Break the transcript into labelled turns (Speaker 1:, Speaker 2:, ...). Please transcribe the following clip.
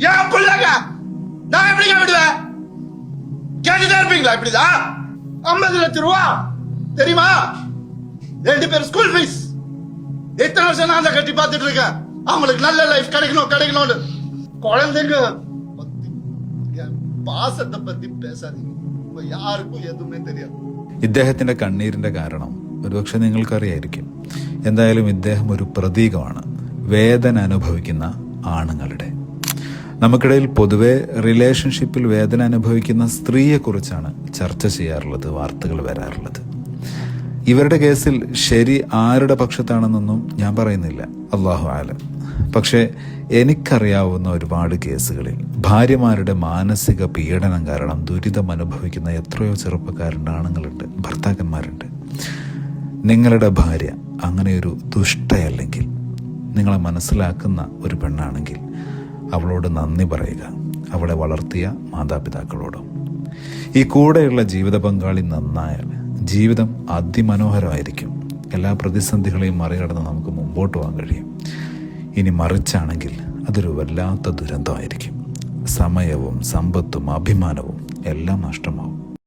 Speaker 1: என் பிள்ளைங்க நான் எப்படிங்க விடுவேன்? கேட்டுதான் இருப்பீங்களா இப்படிதான்? 50 லட்சம் ரூபா தெரியுமா? 2 பேர் ஸ்கூல் ஃபீஸ். எத்தனை வருஷம் நான் அதை கட்டி பார்த்துட்டு இருக்கேன். அவங்களுக்கு நல்ல லைஃப் கிடைக்கணும்னு. குழந்தைங்க பத்தி என் പാസത്തെ പറ്റി പേശാതീങ്ക. ഇപ്പൊ യാർക്കും എതുമേ தெரியாது.
Speaker 2: ഇദ്ദേഹത്തിന്റെ കണ്ണീരിന്റെ കാരണം ഒരുപക്ഷെ നിങ്ങൾക്കറിയായിരിക്കും. എന്തായാലും ഇദ്ദേഹം ഒരു പ്രതീകമാണ് വേദന അനുഭവിക്കുന്ന ആണുങ്ങളുടെ. നമുക്കിടയിൽ പൊതുവെ റിലേഷൻഷിപ്പിൽ വേദന അനുഭവിക്കുന്ന സ്ത്രീയെക്കുറിച്ചാണ് ചർച്ച ചെയ്യാറുള്ളത്, വാർത്തകൾ വരാറുള്ളത്. ഇവരുടെ കേസിൽ ശരി ആരുടെ പക്ഷത്താണെന്നൊന്നും ഞാൻ പറയുന്നില്ല, അല്ലാഹു ആലം. പക്ഷേ എനിക്കറിയാവുന്ന ഒരുപാട് കേസുകളിൽ ഭാര്യമാരുടെ മാനസിക പീഡനം കാരണം ദുരിതം അനുഭവിക്കുന്ന എത്രയോ ചെറുപ്പക്കാരുണ്ട്, ആണുങ്ങളുണ്ട്, ഭർത്താക്കന്മാരുണ്ട്. നിങ്ങളുടെ ഭാര്യ അങ്ങനെയൊരു ദുഷ്ടയല്ലെങ്കിൽ, നിങ്ങളെ മനസ്സിലാക്കുന്ന ഒരു പെണ്ണാണെങ്കിൽ അവളോട് നന്ദി പറയുക, അവളെ വളർത്തിയ മാതാപിതാക്കളോടും. ഈ കൂടെയുള്ള ജീവിത പങ്കാളി നന്നായാൽ ജീവിതം അതിമനോഹരമായിരിക്കും. എല്ലാ പ്രതിസന്ധികളെയും മറികടന്ന് നമുക്ക് മുമ്പോട്ട് പോകാൻ കഴിയും. ഇനി മറിച്ചാണെങ്കിൽ അതൊരു വല്ലാത്ത ദുരന്തമായിരിക്കും. സമയവും സമ്പത്തും അഭിമാനവും എല്ലാം നഷ്ടമാവും.